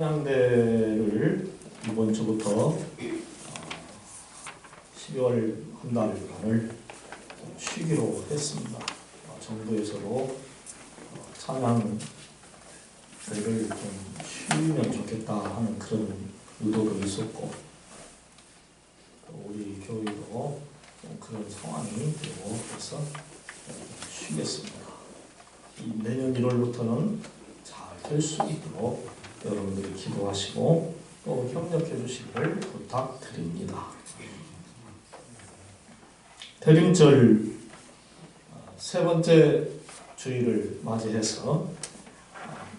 한양대를 이번 주부터 12월 한 달간을 쉬기로 했습니다. 정부에서도 찬양대를 좀 쉬면 좋겠다 하는 그런 의도도 있었고, 또 우리 교회도 그런 상황이 되고 해서 쉬겠습니다. 내년 1월부터는 잘 될 수 있도록 여러분들이 기도하시고 또 협력해 주시기를 부탁드립니다. 대림절 세 번째 주일을 맞이해서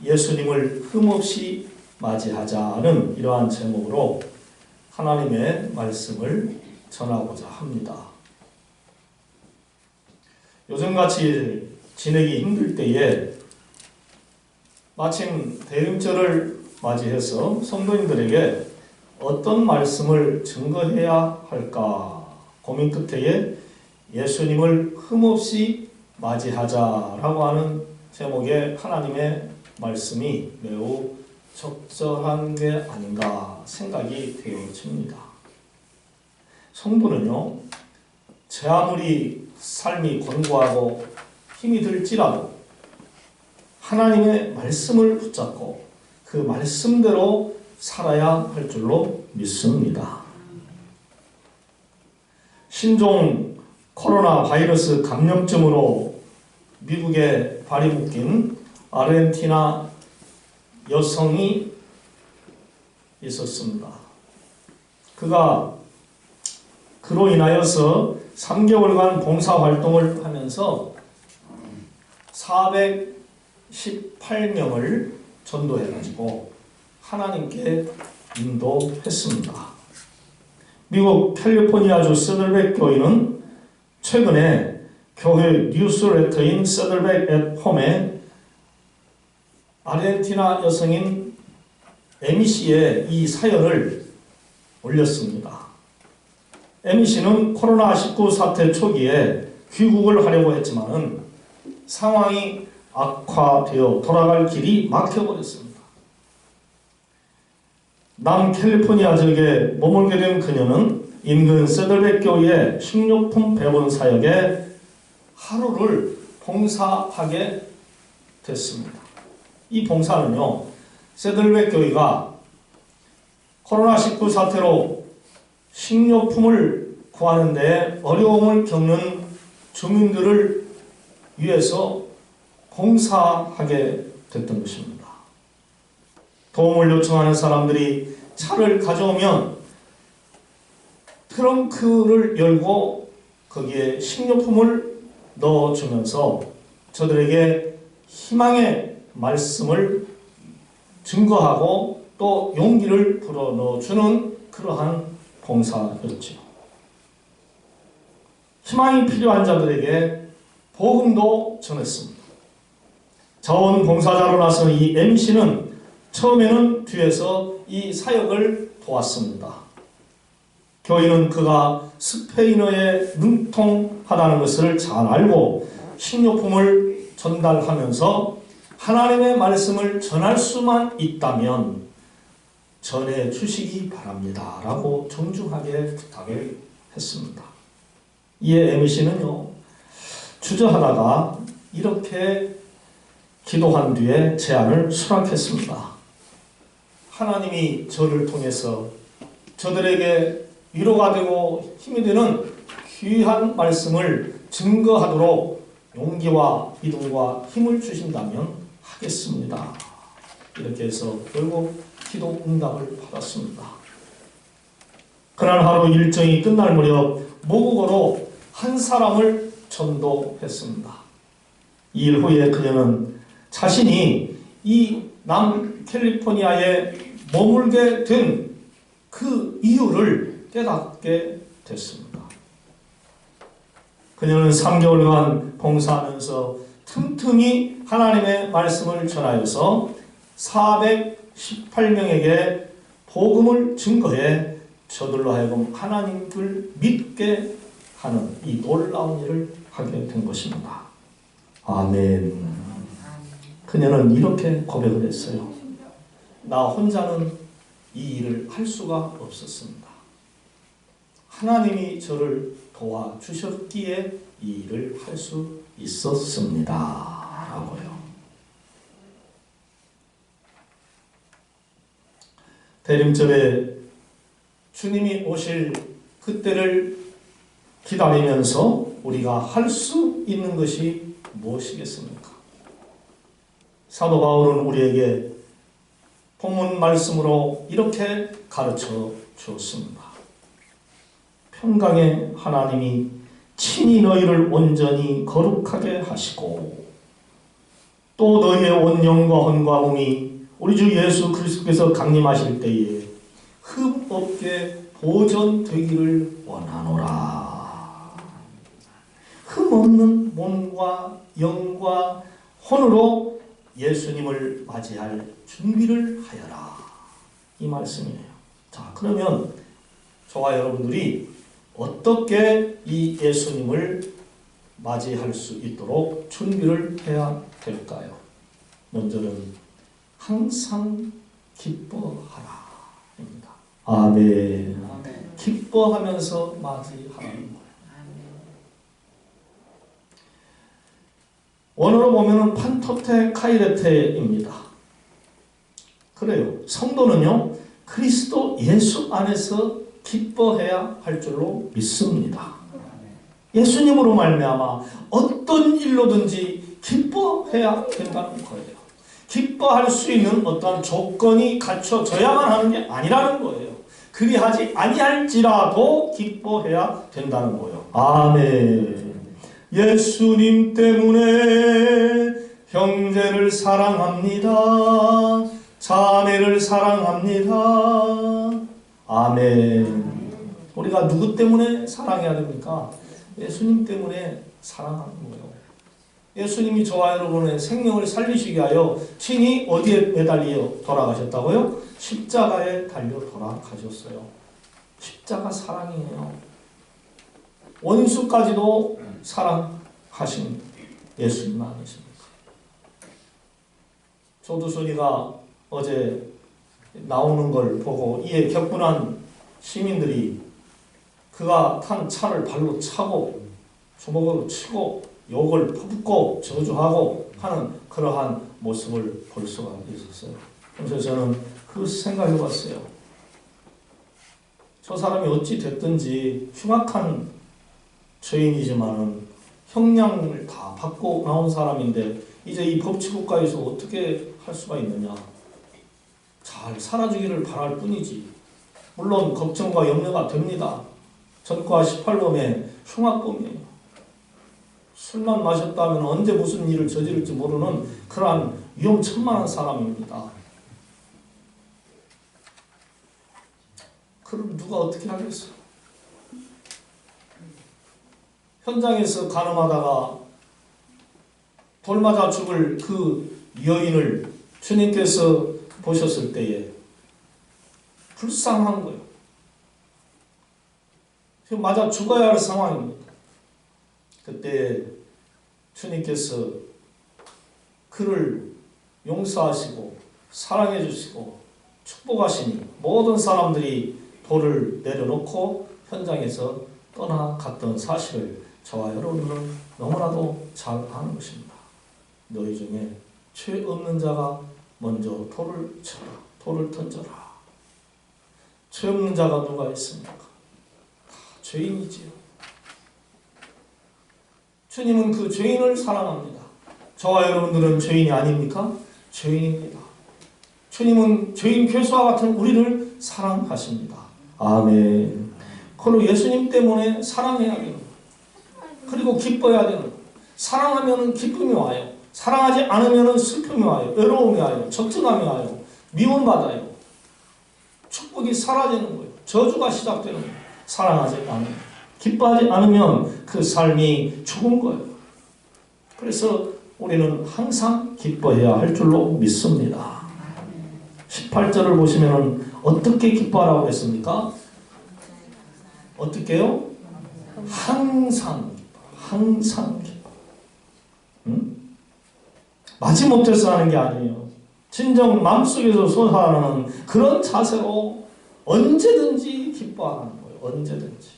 예수님을 흠없이 맞이하자는 이러한 제목으로 하나님의 말씀을 전하고자 합니다. 요즘같이 지내기 힘들 때에 마침 대림절을 맞이해서 성도님들에게 어떤 말씀을 증거해야 할까 고민 끝에 예수님을 흠없이 맞이하자라고 하는 제목의 하나님의 말씀이 매우 적절한 게 아닌가 생각이 되어집니다. 성도는요, 제 아무리 삶이 권고하고 힘이 들지라도 하나님의 말씀을 붙잡고 그 말씀대로 살아야 할 줄로 믿습니다. 신종 코로나 바이러스 감염증으로 미국에 발이 묶인 아르헨티나 여성이 있었습니다. 그가 그로 인하여서 3개월간 봉사활동을 하면서 418명을 전도해가지고 하나님께 인도했습니다. 미국 캘리포니아주 세들백 교회는 최근에 교회 뉴스레터인 세들백 앳 홈에 아르헨티나 여성인 에미 씨의 이 사연을 올렸습니다. 에미 씨는 코로나19 사태 초기에 귀국을 하려고 했지만은 상황이 악화되어 돌아갈 길이 막혀버렸습니다. 남캘리포니아 지역에 머물게 된 그녀는 인근 세들백 교회의 식료품 배분 사역에 하루를 봉사하게 됐습니다. 이 봉사는요, 세들백 교회가 코로나19 사태로 식료품을 구하는 데 어려움을 겪는 주민들을 위해서 봉사하게 됐던 것입니다. 도움을 요청하는 사람들이 차를 가져오면 트렁크를 열고 거기에 식료품을 넣어주면서 저들에게 희망의 말씀을 증거하고 또 용기를 불어넣어주는 그러한 봉사였죠. 희망이 필요한 자들에게 복음도 전했습니다. 자원봉사자로 나선 이 MC는 처음에는 뒤에서 이 사역을 도왔습니다. 교인은 그가 스페인어에 능통하다는 것을 잘 알고 식료품을 전달하면서 하나님의 말씀을 전할 수만 있다면 전해 주시기 바랍니다 라고 정중하게 부탁을 했습니다. 이에 MC는요, 주저하다가 이렇게 기도한 뒤에 제안을 수락했습니다. 하나님이 저를 통해서 저들에게 위로가 되고 힘이 되는 귀한 말씀을 증거하도록 용기와 믿음과 힘을 주신다면 하겠습니다. 이렇게 해서 결국 기도 응답을 받았습니다. 그날 하루 일정이 끝날 무렵 모국어로 한 사람을 전도했습니다. 이 일 후에 그녀는 자신이 이 남캘리포니아에 머물게 된 그 이유를 깨닫게 됐습니다. 그녀는 3개월간 봉사하면서 틈틈이 하나님의 말씀을 전하여서 418명에게 복음을 증거해 저들로 하여금 하나님을 믿게 하는 이 놀라운 일을 하게 된 것입니다. 아멘. 그녀는 이렇게 고백을 했어요. 나 혼자는 이 일을 할 수가 없었습니다. 하나님이 저를 도와주셨기에 이 일을 할 수 있었습니다. 라고요. 대림절에 주님이 오실 그때를 기다리면서 우리가 할 수 있는 것이 무엇이겠습니까? 사도 바울은 우리에게 본문 말씀으로 이렇게 가르쳐 주었습니다. 평강의 하나님이 친히 너희를 온전히 거룩하게 하시고 또 너희의 온 영과 혼과 몸이 우리 주 예수 그리스도께서 강림하실 때에 흠 없게 보존되기를 원하노라. 흠 없는 몸과 영과 혼으로 예수님을 맞이할 준비를 하여라. 이 말씀이에요. 자, 그러면 저와 여러분들이 어떻게 이 예수님을 맞이할 수 있도록 준비를 해야 될까요? 먼저는 항상 기뻐하라. 입니다. 아멘. 아멘. 기뻐하면서 맞이하라는 거예요. 원어로 보면은 판토테 카이레테입니다. 그래요. 성도는요, 그리스도 예수 안에서 기뻐해야 할 줄로 믿습니다. 예수님으로 말미암아 어떤 일로든지 기뻐해야 된다는 거예요. 기뻐할 수 있는 어떤 조건이 갖춰져야만 하는 게 아니라는 거예요. 그리하지 아니할지라도 기뻐해야 된다는 거예요. 아멘. 예수님 때문에 형제를 사랑합니다. 자매를 사랑합니다. 아멘. 우리가 누구 때문에 사랑해야 됩니까? 예수님 때문에 사랑하는 거예요. 예수님이 저와 여러분의 생명을 살리시기 위하여 친히 어디에 매달려 돌아가셨다고요? 십자가에 달려 돌아가셨어요. 십자가 사랑이에요. 원수까지도 사랑하신 예수님 아니십니까? 조두순이가 어제 나오는 걸 보고 이에 격분한 시민들이 그가 탄 차를 발로 차고 주먹으로 치고 욕을 퍼붓고 저주하고 하는 그러한 모습을 볼 수가 있었어요. 그래서 저는 그 생각해 봤어요. 저 사람이 어찌 됐든지 흉악한 죄인이지만은 형량을 다 받고 나온 사람인데 이제 이 법치국가에서 어떻게 할 수가 있느냐. 잘 살아주기를 바랄 뿐이지. 물론 걱정과 염려가 됩니다. 전과 18범의 흉악범이에요. 술만 마셨다면 언제 무슨 일을 저지를지 모르는 그러한 위험천만한 사람입니다. 그럼 누가 어떻게 하겠어? 현장에서 가늠하다가 돌 맞아 죽을 그 여인을 주님께서 보셨을 때에 불쌍한 거예요. 지금 맞아 죽어야 할 상황입니다. 그때 주님께서 그를 용서하시고 사랑해 주시고 축복하시니 모든 사람들이 돌을 내려놓고 현장에서 떠나갔던 사실을 저와 여러분들은 너무나도 잘 아는 것입니다. 너희 중에 죄 없는 자가 먼저 돌을 쳐라. 돌을 던져라. 죄 없는 자가 누가 있습니까? 다 죄인이지요. 주님은 그 죄인을 사랑합니다. 저와 여러분들은 죄인이 아닙니까? 죄인입니다. 주님은 죄인 괴수와 같은 우리를 사랑하십니다. 아멘. 그리고 예수님 때문에 사랑해야 되는 거예요. 그리고 기뻐해야 되는 거예요. 사랑하면 기쁨이 와요. 사랑하지 않으면 슬픔이 와요. 외로움이 와요. 적증함이 와요. 미움받아요. 축복이 사라지는 거예요. 저주가 시작되는 거예요. 사랑하지 않으면. 기뻐하지 않으면 그 삶이 죽은 거예요. 그래서 우리는 항상 기뻐해야 할 줄로 믿습니다. 18절을 보시면 어떻게 기뻐하라고 했습니까? 어떻게요? 항상 기뻐. 항상 기뻐. 응? 마지못해서 하는 게 아니에요. 진정 마음속에서 솟아나는 그런 자세로 언제든지 기뻐하는 거예요. 언제든지.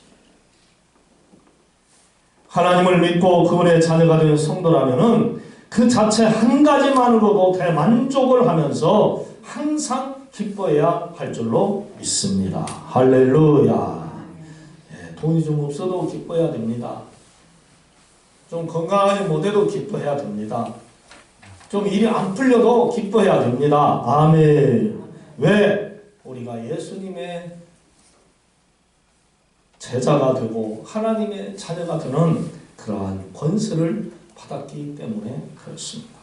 하나님을 믿고 그분의 자녀가 된 성도라면은 그 자체 한 가지만으로도 대만족을 하면서 항상 기뻐해야 할 줄로 믿습니다. 할렐루야. 돈이 좀 없어도 기뻐해야 됩니다. 좀 건강하지 못해도 기뻐해야 됩니다. 좀 일이 안 풀려도 기뻐해야 됩니다. 아멘. 왜? 우리가 예수님의 제자가 되고 하나님의 자녀가 되는 그러한 권세를 받았기 때문에 그렇습니다.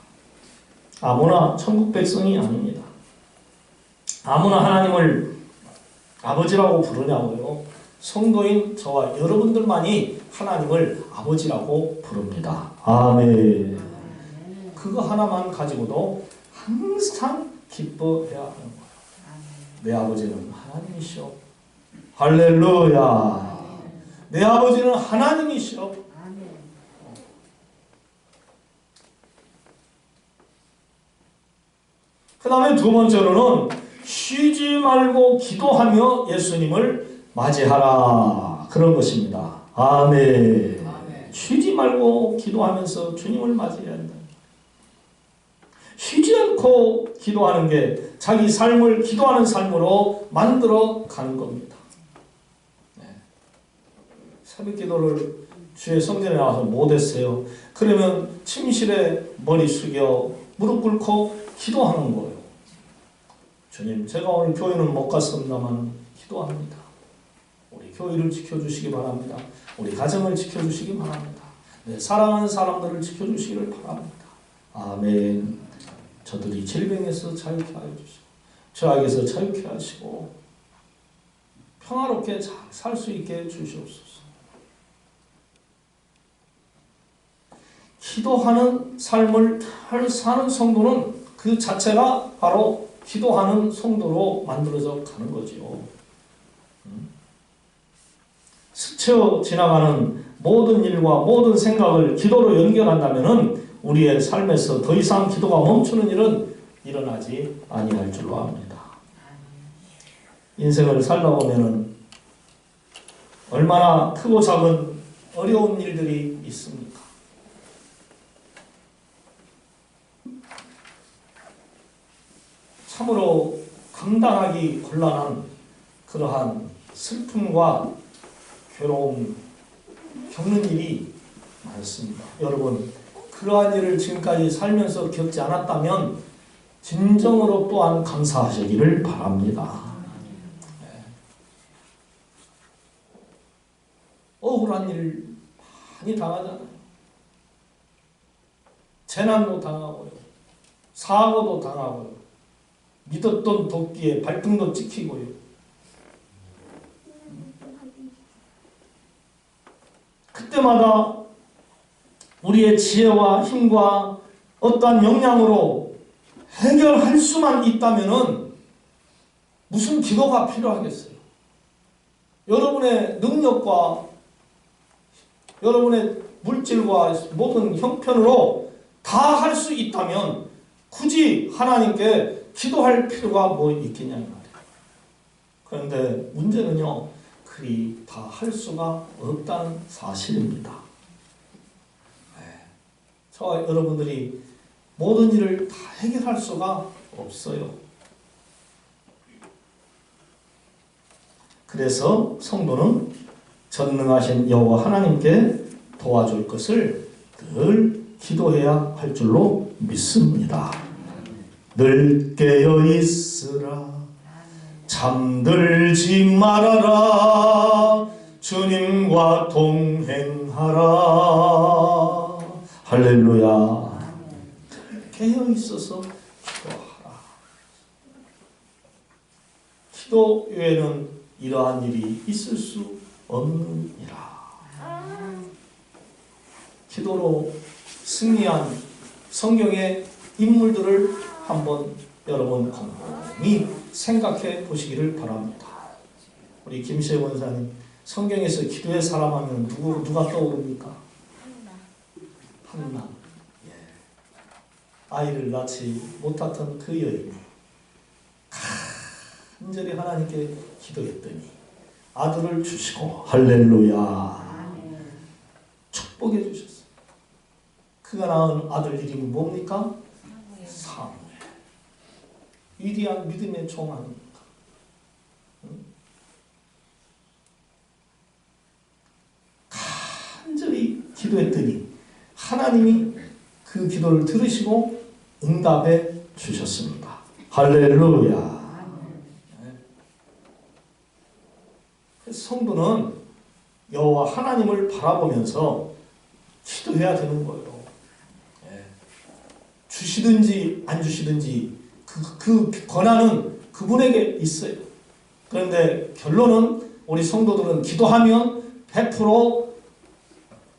아무나 천국 백성이 아닙니다. 아무나 하나님을 아버지라고 부르냐고요? 성도인 저와 여러분들만이 하나님을 아버지라고 부릅니다. 아멘. 그거 하나만 가지고도 항상 기뻐해야 하는 거예요. 내 아버지는 하나님이시오. 할렐루야. 내 아버지는 하나님이시오. 그 다음에 두 번째로는 쉬지 말고 기도하며 예수님을 맞이하라. 그런 것입니다. 아멘. 쉬지 말고 기도하면서 주님을 맞이해야 한다. 쉬지 않고 기도하는 게 자기 삶을 기도하는 삶으로 만들어 가는 겁니다. 새벽 기도를 주의 성전에 나와서 못했어요. 그러면 침실에 머리 숙여 무릎 꿇고 기도하는 거예요. 주님, 제가 오늘 교회는 못 갔습니다만 기도합니다. 우리 교회를 지켜주시기 바랍니다. 우리 가정을 지켜주시기 바랍니다. 네, 사랑하는 사람들을 지켜주시기를 바랍니다. 아멘. 저들이 질병에서 자유케 하여 주시고 죄악에서 자유케 하시고 평화롭게 잘 살 수 있게 주시옵소서. 기도하는 삶을 잘 사는 성도는 그 자체가 바로 기도하는 성도로 만들어져 가는 거지요. 스쳐 지나가는 모든 일과 모든 생각을 기도로 연결한다면 우리의 삶에서 더 이상 기도가 멈추는 일은 일어나지 아니할 줄로 압니다. 인생을 살다 보면 얼마나 크고 작은 어려운 일들이 있습니까? 참으로 감당하기 곤란한 그러한 슬픔과 괴로움 겪는 일이 많습니다. 여러분, 그러한 일을 지금까지 살면서 겪지 않았다면 진정으로 또한 감사하시기를 바랍니다. 억울한 일 많이 당하잖아요. 재난도 당하고요. 사고도 당하고요. 믿었던 도끼에 발등도 찍히고요. 그때마다 우리의 지혜와 힘과 어떠한 역량으로 해결할 수만 있다면 무슨 기도가 필요하겠어요? 여러분의 능력과 여러분의 물질과 모든 형편으로 다 할 수 있다면 굳이 하나님께 기도할 필요가 뭐 있겠냐 이 말이에요. 그런데 문제는요, 그리 다 할 수가 없다는 사실입니다. 저와 여러분들이 모든 일을 다 해결할 수가 없어요. 그래서 성도는 전능하신 여호와 하나님께 도와줄 것을 늘 기도해야 할 줄로 믿습니다. 늘 깨어 있으라, 잠들지 말아라, 주님과 동행하라. 할렐루야. 깨어 있어서 기도하라. 기도 외에는 이러한 일이 있을 수 없느니라. 기도로 승리한 성경의 인물들을 한번 여러분 곰곰이 생각해 보시기를 바랍니다. 우리 김시혜 원사님, 성경에서 기도의 사람 하면 누가 떠오릅니까? 한나. 아이를 낳지 못했던 그 여인이 간절히 하나님께 기도했더니 아들을 주시고 할렐루야 축복해 주셨어요. 그가 낳은 아들 이름이 뭡니까? 사무엘. 위대한 믿음의 종 아닙니까? 간절히 기도했더니 하나님이 그 기도를 들으시고 응답해 주셨습니다. 할렐루야. 성도는 여호와 하나님을 바라보면서 기도해야 되는 거예요. 주시든지 안 주시든지 그 권한은 그분에게 있어요. 그런데 결론은 우리 성도들은 기도하면 100%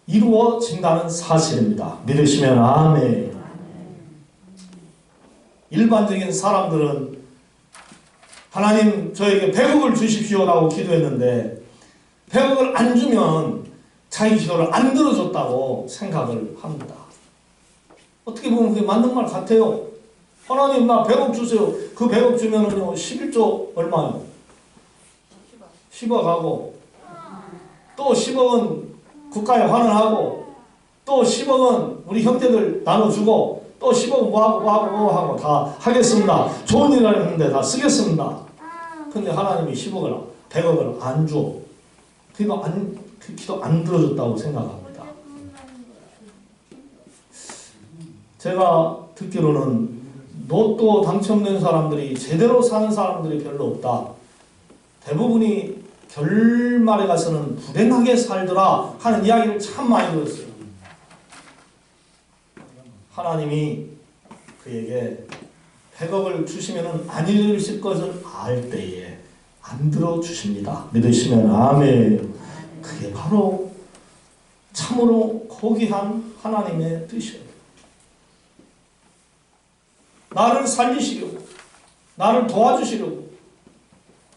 이루어진다는 사실입니다. 믿으시면 아멘. 일반적인 사람들은 하나님 저에게 100억을 주십시오라고 기도했는데 100억을 안 주면 자기 기도를 안 들어줬다고 생각을 합니다. 어떻게 보면 그게 맞는 말 같아요. 하나님 나 100억 주세요. 그 100억 주면은요 11조 얼마요? 10억 하고 또 10억은 국가에 환원하고 또 10억은 우리 형제들 나눠주고 또 10억은 뭐하고 다 하겠습니다. 좋은 일을 했는데 다 쓰겠습니다. 근데 하나님이 10억을 100억을 안 줘. 그 기도 안 들어줬다고 생각합니다. 제가 듣기로는 로또 당첨된 사람들이 제대로 사는 사람들이 별로 없다. 대부분이 결말에 가서는 불행하게 살더라 하는 이야기를 참 많이 들었어요. 하나님이 그에게 100억을 주시면 안 이루실 것을 알 때에 안 들어주십니다. 믿으시면 아멘. 그게 바로 참으로 고귀한 하나님의 뜻이에요. 나를 살리시려고, 나를 도와주시려고,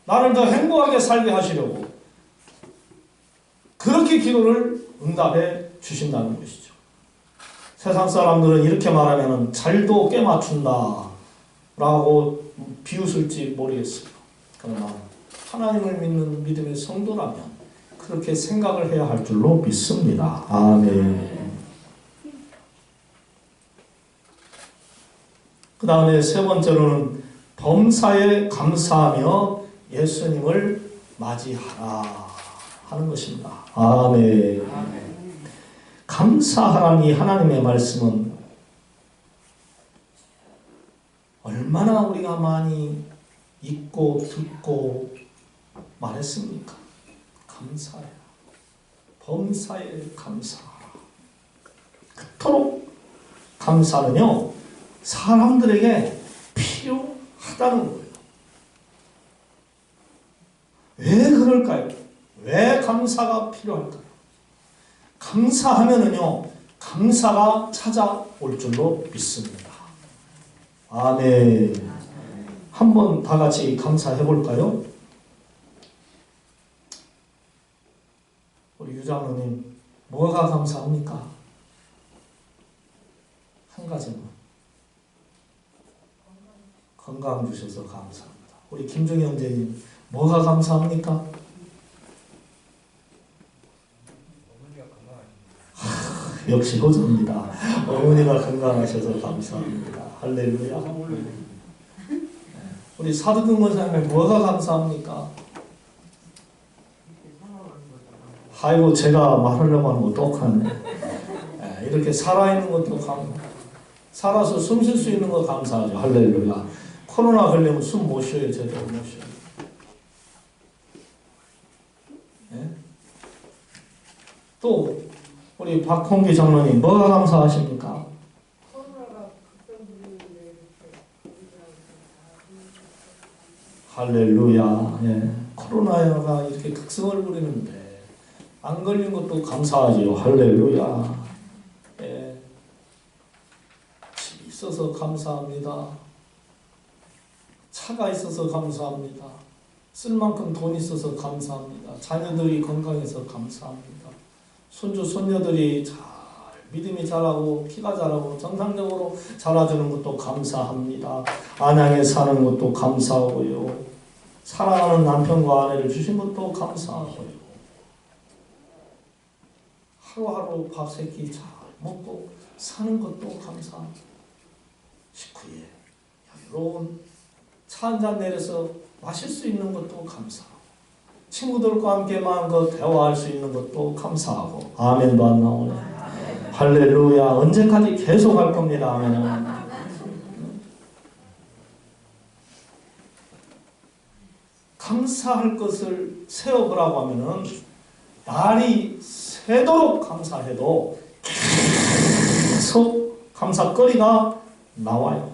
나를 더 행복하게 살게 하시려고 그렇게 기도를 응답해 주신다는 것이죠. 세상 사람들은 이렇게 말하면 잘도 깨맞춘다 라고 비웃을지 모르겠어요. 그러나 하나님을 믿는 믿음의 성도라면 그렇게 생각을 해야 할 줄로 믿습니다. 아멘. 그 다음에 세 번째로는 범사에 감사하며 예수님을 맞이하라 하는 것입니다. 아멘. 감사하라니 하나님의 말씀은 얼마나 우리가 많이 읽고 듣고 말했습니까? 감사해라. 범사에 감사하라. 그토록 감사는요 사람들에게 필요하다는 거예요. 왜 그럴까요? 왜 감사가 필요할까요? 감사하면은요 감사가 찾아올 줄로 믿습니다. 아멘. 한번 다 같이 감사해 볼까요? 우리 유장로님 뭐가 감사합니까? 한 가지만. 건강 주셔서 감사합니다. 우리 김종희 형제님 뭐가 감사합니까? 역시 호소입니다. 어머니가 건강하셔서 감사합니다. 할렐루야. 우리 사두근 권사님 뭐가 감사합니까? 아이고 제가 말하려고 하는 거 똑같네. 이렇게 살아있는 것도 살아서 숨 쉴 수 있는 거 감사하죠. 할렐루야. 코로나 걸리면 숨 못 쉬어요. 제대로 못 쉬어요. 또 우리 박홍기 장로님 뭐가 감사하십니까? 할렐루야. 코로나가 이렇게 극성을 부리는데 안 걸린 것도 감사하지요. 할렐루야. 집이 있어서 감사합니다. 차가 있어서 감사합니다. 쓸 만큼 돈 있어서 감사합니다. 자녀들이 건강해서 감사합니다. 손주 손녀들이 잘 믿음이 자라고 피가 자라고 정상적으로 자라주는 것도 감사합니다. 안양에 사는 것도 감사하고요. 사랑하는 남편과 아내를 주신 것도 감사하고요. 하루하루 밥 세 끼 잘 먹고 사는 것도 감사합니다. 식후에 여유로운 차 한잔 내려서 마실 수 있는 것도 감사하고 친구들과 함께 마음껏 대화할 수 있는 것도 감사하고 아멘도 안 나오네. 할렐루야. 언제까지 계속 할 겁니다. 아멘. 감사할 것을 세워보라고 하면은 날이 새도록 감사해도 계속 감사거리가 나와요.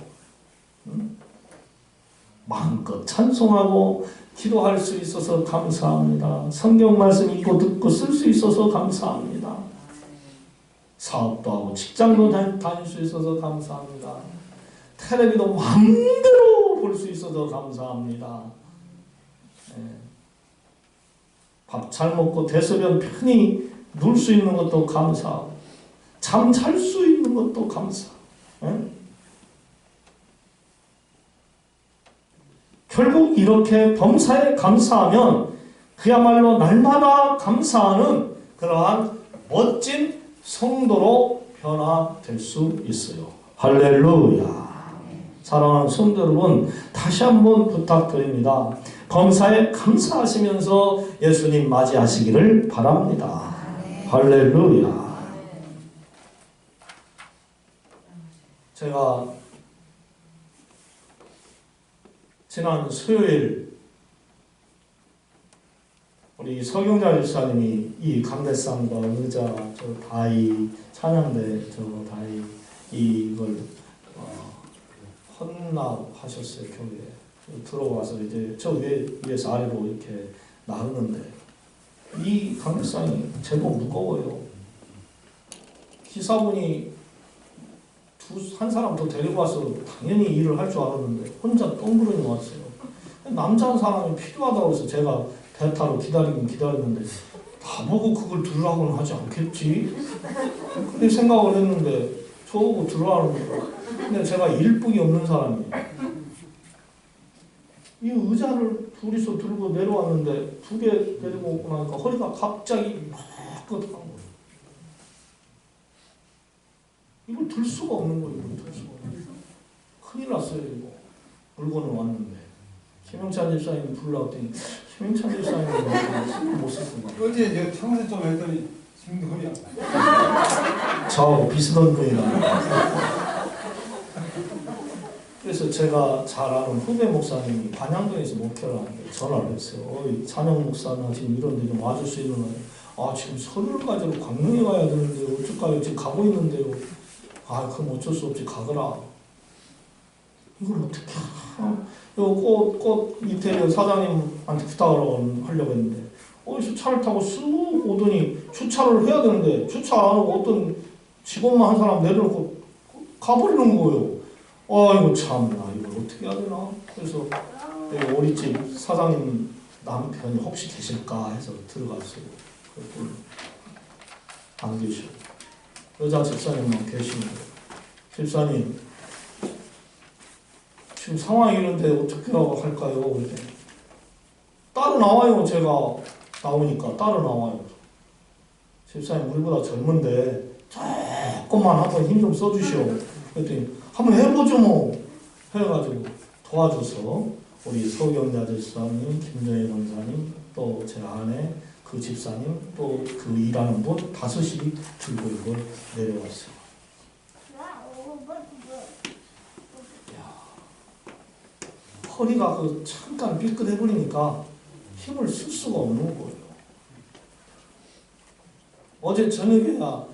마음껏 찬송하고 기도할 수 있어서 감사합니다. 성경 말씀 읽고 듣고 쓸 수 있어서 감사합니다. 사업도 하고 직장도 다닐 수 있어서 감사합니다. 텔레비도 마음대로 볼 수 있어서 감사합니다. 밥 잘 먹고 대소변 편히 누울 수 있는 것도 감사하고 잠 잘 수 있는 것도 감사하고 결국 이렇게 범사에 감사하면 그야말로 날마다 감사하는 그러한 멋진 성도로 변화될 수 있어요. 할렐루야. 사랑하는 성도 여러분, 다시 한번 부탁드립니다. 범사에 감사하시면서 예수님 맞이하시기를 바랍니다. 할렐루야. 제가 지난 수요일 우리 서경자 집사님이 이 감대상과 의자, 저 다이 찬양대 저 다이 이걸 헌납하셨어요. 교회에 들어와서 이제 저 위에서 아래로 이렇게 나르는데 이 감대상이 제법 무거워요. 기사분이 한 사람 더 데리고 와서 당연히 일을 할 줄 알았는데 혼자 똥그러니 왔어요. 남자 한 사람이 필요하다고 해서 제가 대타로 기다리는데 나보고 그걸 들으라고는 하지 않겠지? 그렇게 생각을 했는데 저보고 들으라는 거예요. 근데 제가 일복이 없는 사람이에요. 이 의자를 둘이서 들고 내려왔는데 두 개 데리고 오고 나니까 허리가 갑자기 막 끄덕한 거예요. 이걸 들 수가 없는 거예요. 들 수가 없는 거예요. 큰일 났어요. 이거 물건을 왔는데 김영찬 집사님 불러고 했더니 김영찬 집사님은 못 썼구나. 어제 저 청소 좀 했더니 지금도 허리 아파. 저하고 비슷한 분이라. 그래서 제가 잘 아는 후배 목사님이 반양동에서 목회를 하는데 전화를 했어요. 찬영 목사나 지금 이런 데 좀 와줄 수 있는 거예요. 지금 서류를 가지고 광명에 가야 되는데 어쩔까요? 지금 가고 있는데요. 그럼 어쩔 수 없이 가거라. 이걸 어떻게 꽃 이태리 사장님한테 부탁을 하려고 했는데 어디서 차를 타고 쑥 오더니 주차를 해야 되는데 주차 안 하고 어떤 직원만 한 사람 내려놓고 가버리는 거예요. 이거 참나 이걸 어떻게 해야 되나. 그래서 우리 집 사장님 남편이 혹시 계실까 해서 들어갔어요. 그랬더니 안 계셔. 여자 집사님만 계시는 거예요. 집사님 지금 상황이 이런데 어떻게 할까요? 그랬더니 따로 나와요. 제가 나오니까 따로 나와요. 집사님 우리보다 젊은데 조금만 한번 힘 좀 써주시오. 그랬더니 한번 해보죠 뭐 해가지고 도와줘서 우리 서경자 집사님, 김정희 권사님, 또 제 아내, 그 집사님, 또 그 일하는 분 5이 들고 이걸 내려왔어요. 허리가 잠깐 삐끗해버리니까 힘을 쓸 수가 없는 거예요. 어제 저녁에야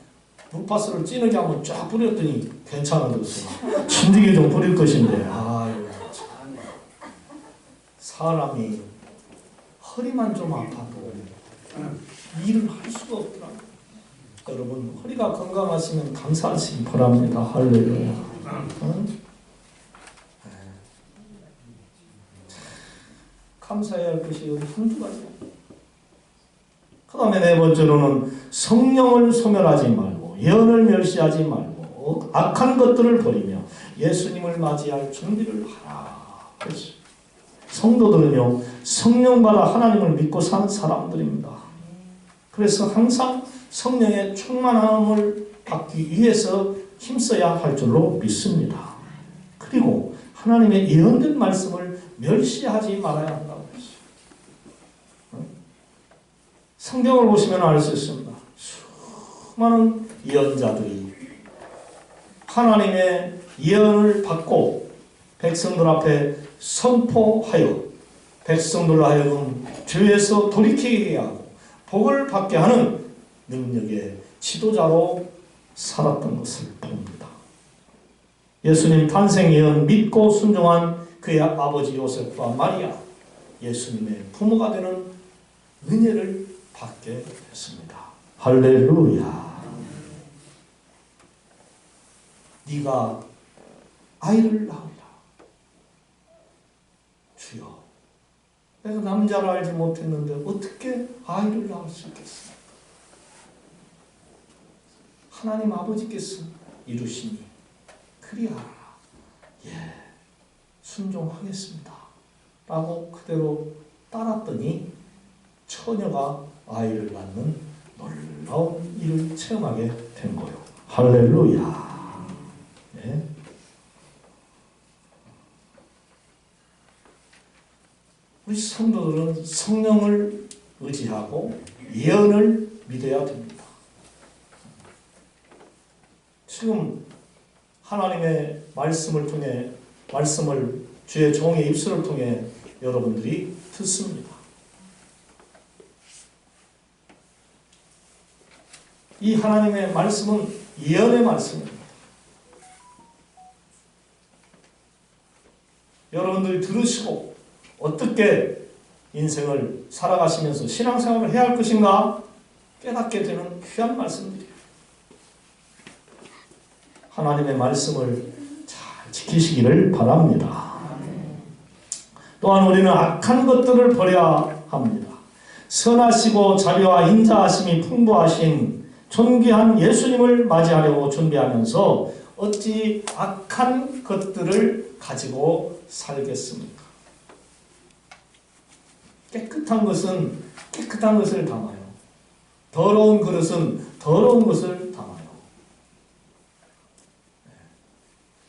물파스를 진하게 한번 쫙 뿌렸더니 괜찮아졌어요. 진드기 좀 뿌릴 것인데 사람이 허리만 좀 아파도 일을 할 수가 없더라고요. 여러분 허리가 건강하시면 감사하시기 바랍니다. 할렐루야. 감사해야 할 것이 한두 가지. 그 다음에 네 번째로는 성령을 소멸하지 말고 예언을 멸시하지 말고 악한 것들을 버리며 예수님을 맞이할 준비를 하라. 그렇죠. 성도들은요, 성령 받아 하나님을 믿고 사는 사람들입니다. 그래서 항상 성령의 충만함을 받기 위해서 힘써야 할 줄로 믿습니다. 그리고 하나님의 예언된 말씀을 멸시하지 말아야 한다고 했어요. 성경을 보시면 알 수 있습니다. 수많은 예언자들이 하나님의 예언을 받고 백성들 앞에 선포하여 백성들로 하여금 죄에서 돌이키게 하고 복을 받게 하는 능력의 지도자로 살았던 것을 봅니다. 예수님 탄생 예언 믿고 순종한 그의 아버지 요셉과 마리아, 예수님의 부모가 되는 은혜를 받게 됐습니다. 할렐루야. 네가 아이를 낳으리라. 주여, 내가 남자를 알지 못했는데 어떻게 아이를 낳을 수 있겠습니까? 하나님 아버지께서 이루시니 그리하라. 예, 순종하겠습니다. 라고 그대로 따랐더니 처녀가 아이를 낳는 놀라운 일을 체험하게 된 거예요. 할렐루야. 예. 우리 성도들은 성령을 의지하고 예언을 믿어야 됩니다. 지금 하나님의 말씀을 통해, 말씀을 주의 종의 입술을 통해 여러분들이 듣습니다. 이 하나님의 말씀은 예언의 말씀입니다. 여러분들이 들으시고 어떻게 인생을 살아가시면서 신앙생활을 해야 할 것인가 깨닫게 되는 귀한 말씀들이에요. 하나님의 말씀을 잘 지키시기를 바랍니다. 또한 우리는 악한 것들을 버려야 합니다. 선하시고 자비와 인자하심이 풍부하신 존귀한 예수님을 맞이하려고 준비하면서 어찌 악한 것들을 가지고 살겠습니까? 깨끗한 것은 깨끗한 것을 담아요. 더러운 그릇은 더러운 것을 담아요.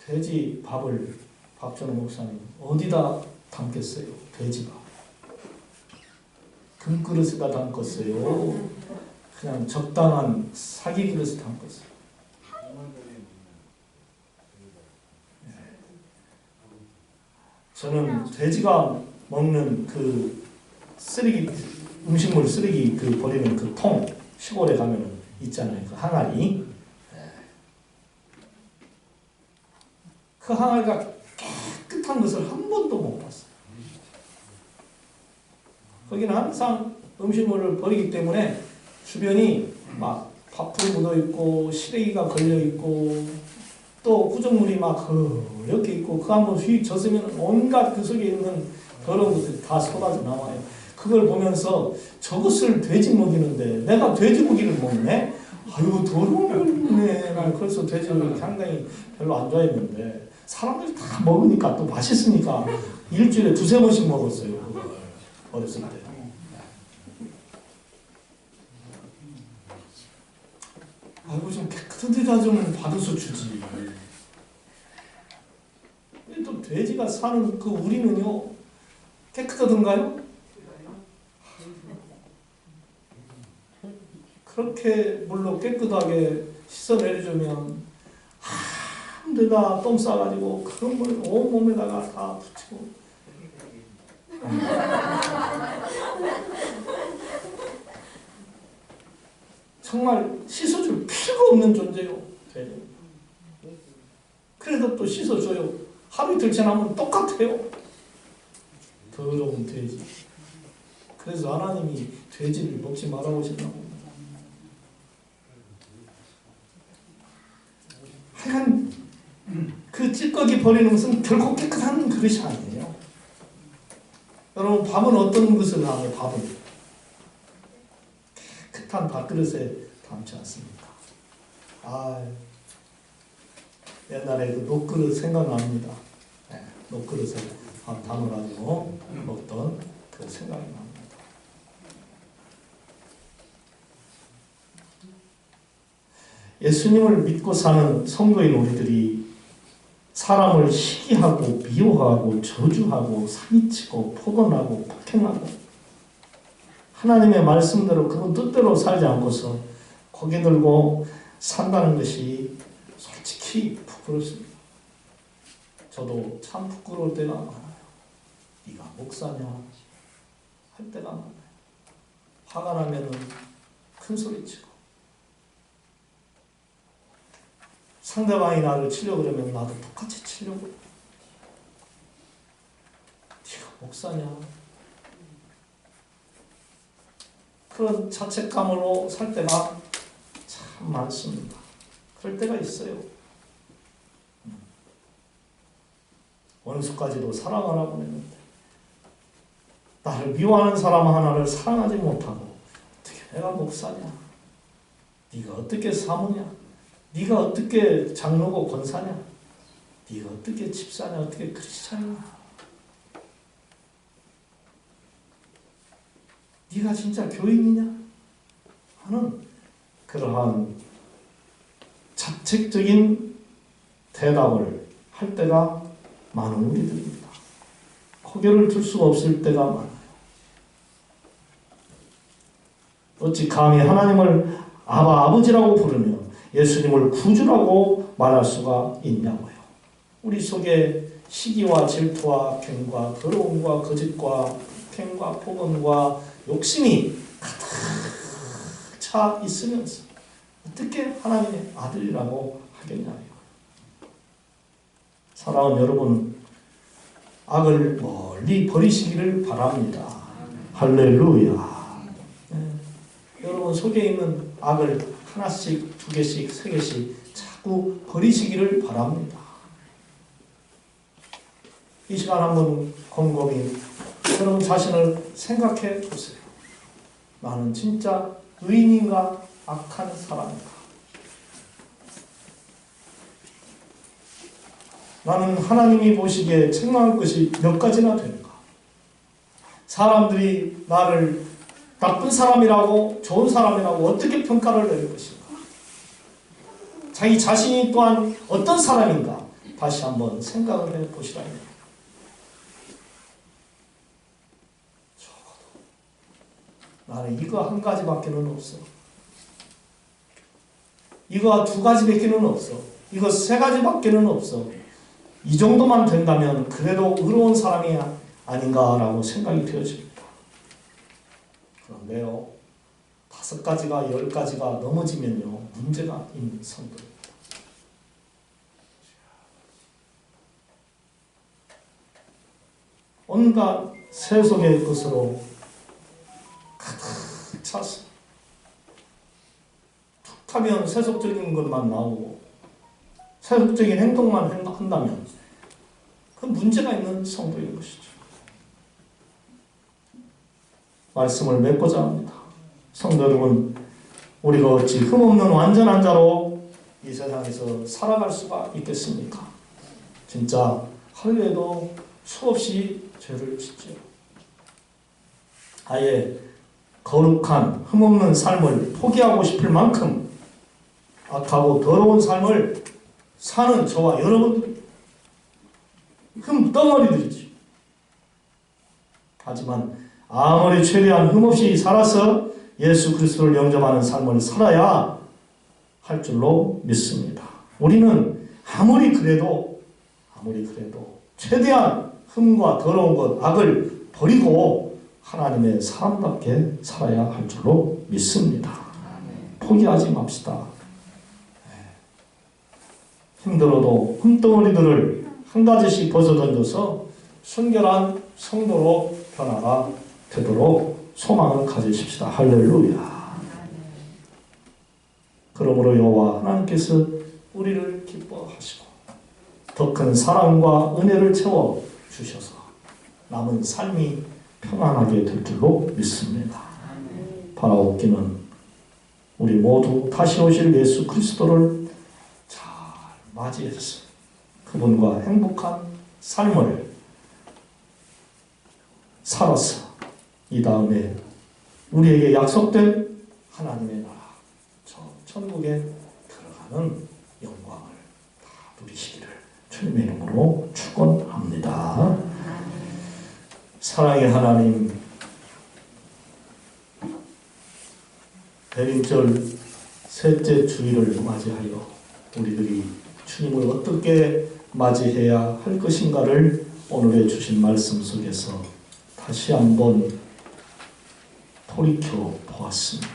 돼지 밥을 박준호 목사님 어디다 담겠어요? 돼지밥. 금그릇에다 담겠어요? 그냥 적당한 사기 그릇에 담겠어요? 저는 돼지가 먹는 그 쓰레기, 음식물 쓰레기 그 버리는 그 통, 시골에 가면 있잖아요. 그 항아리. 그 항아리가 깨끗한 것을 한 번도 못 봤어요. 거기는 항상 음식물을 버리기 때문에 주변이 막 밥풀이 묻어있고 시래기가 걸려있고 또 구정물이 막 이렇게 있고 그 한번 휙 젖으면 온갖 그 속에 있는 더러운 것들이 다 쏟아져 나와요. 그걸 보면서 저것을 돼지 먹이는데 내가 돼지고기를 먹네? 아유 더러운 걸 먹네. 난 그래서 돼지를 상당히 별로 안 좋아했는데 사람들이 다 먹으니까 또 맛있으니까 일주일에 2-3번씩 먹었어요. 그걸 어렸을 때. 아이고 좀 깨끗한 데다 좀 받아서 주지. 또 돼지가 사는 그 우리는요 깨끗하던가요? 그렇게 물로 깨끗하게 씻어내려주면 한 데다 똥 싸가지고 그런 걸 온몸에다가 다 붙이고 정말 씻어줄 필요가 없는 존재요. 돼지. 그래도 또 씻어줘요. 하루 이틀 지나면 똑같아요. 더러운 돼지. 그래서 하나님이 돼지를 먹지 말라고 하셨나고. 하여간 그 찌꺼기 버리는 것은 결코 깨끗한 그릇이 아니에요. 여러분 밥은 어떤 것을 하면 밥은 깨끗한 밥그릇에 담지 않습니까? 옛날에 그 녹그릇 생각납니다. 녹그릇에 밥 담아가지고 먹던 그 생각이 납니다. 예수님을 믿고 사는 성도인 우리들이 사람을 시기하고 미워하고 저주하고 사기치고 폭언하고 폭행하고 하나님의 말씀대로 그 뜻대로 살지 않고서 고개 들고 산다는 것이 솔직히 부끄럽습니다. 저도 참 부끄러울 때가 많아요. 네가 목사냐 할 때가 많아요. 화가 나면은 큰 소리치고 상대방이 나를 치려고 그러면 나도 똑같이 치려고. 네가 목사냐. 그런 자책감으로 살 때가 참 많습니다. 그럴 때가 있어요. 원수까지도 사랑하라고 했는데 나를 미워하는 사람 하나를 사랑하지 못하고 어떻게 내가 목사냐. 네가 어떻게 사모냐. 네가 어떻게 장로고 권사냐? 네가 어떻게 집사냐? 어떻게 크리스찬이냐? 네가 진짜 교인이냐? 하는 그러한 자책적인 대답을 할 때가 많은 우리들입니다. 고개를 들 수가 없을 때가 많아요. 어찌 감히 하나님을 아버지라고 부르며 예수님을 구주라고 말할 수가 있냐고요. 우리 속에 시기와 질투와 갱과 더러움과 거짓과 폭행과 폭언과 욕심이 가득 차 있으면서 어떻게 하나님의 아들이라고 하겠냐고요. 사랑하는 여러분, 악을 멀리 버리시기를 바랍니다. 할렐루야. 여러분 속에 있는 악을 하나씩, 두 개씩, 세 개씩 자꾸 버리시기를 바랍니다. 이 시간 한번 곰곰이 여러분 자신을 생각해 보세요. 나는 진짜 의인인가 악한 사람인가? 나는 하나님이 보시기에 책망할 것이 몇 가지나 되는가? 사람들이 나를 나쁜 사람이라고 좋은 사람이라고 어떻게 평가를 내릴 것인가? 자기 자신이 또한 어떤 사람인가? 다시 한번 생각을 해보시라. 적어도 나는 이거 한 가지밖에는 없어. 이거 두 가지밖에는 없어. 이거 세 가지밖에는 없어. 이 정도만 된다면 그래도 의로운 사람이 아닌가라고 생각이 되어집니다. 그런데요, 5가지가 10가지가 넘어지면요 문제가 있는 성도입니다. 온갖 세속의 것으로 가득 차서 툭하면 세속적인 것만 나오고 세속적인 행동만 한다면 그 문제가 있는 성도인 것이죠. 말씀을 맺고자 합니다. 성도 여러분, 우리가 어찌 흠없는 완전한 자로 이 세상에서 살아갈 수가 있겠습니까? 진짜 하루에도 수없이 죄를 짓죠. 아예 거룩한 흠없는 삶을 포기하고 싶을 만큼 악하고 더러운 삶을 사는 저와 여러분들이 흠덩어리들이죠. 하지만 아무리 최대한 흠없이 살아서 예수 그리스도를 영접하는 삶을 살아야 할 줄로 믿습니다. 우리는 아무리 그래도 최대한 흠과 더러운 것, 악을 버리고 하나님의 사람답게 살아야 할 줄로 믿습니다. 포기하지 맙시다. 힘들어도 흠덩어리들을 한 가지씩 벗어던져서 순결한 성도로 변화가 되도록 소망을 가지십시다. 할렐루야. 그러므로 여호와 하나님께서 우리를 기뻐하시고 더 큰 사랑과 은혜를 채워 주셔서 남은 삶이 평안하게 될 줄로 믿습니다. 바라옵기는 우리 모두 다시 오실 예수 그리스도를 맞이해서 그분과 행복한 삶을 살아서 이 다음에 우리에게 약속된 하나님의 나라, 저 천국에 들어가는 영광을 다 누리시기를 주님의 이름으로 축원합니다. 사랑의 하나님, 대림절 셋째 주일을 맞이하여 우리들이 주님을 어떻게 맞이해야 할 것인가를 오늘의 주신 말씀 속에서 다시 한번 돌이켜 보았습니다.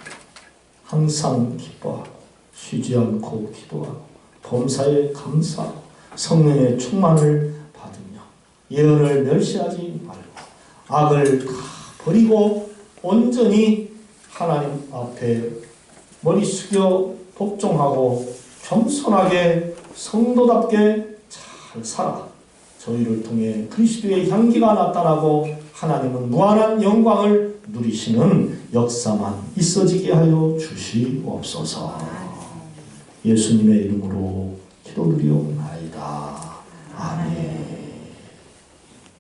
항상 기뻐하고 쉬지 않고 기도하고 범사에 감사하고 성령의 충만을 받으며 예언을 멸시하지 말고 악을 다 버리고 온전히 하나님 앞에 머리 숙여 복종하고 겸손하게 성도답게 잘 살아 저희를 통해 그리스도의 향기가 나타나고 하나님은 무한한 영광을 누리시는 역사만 있어지게 하여 주시옵소서. 예수님의 이름으로 기도드리옵나이다.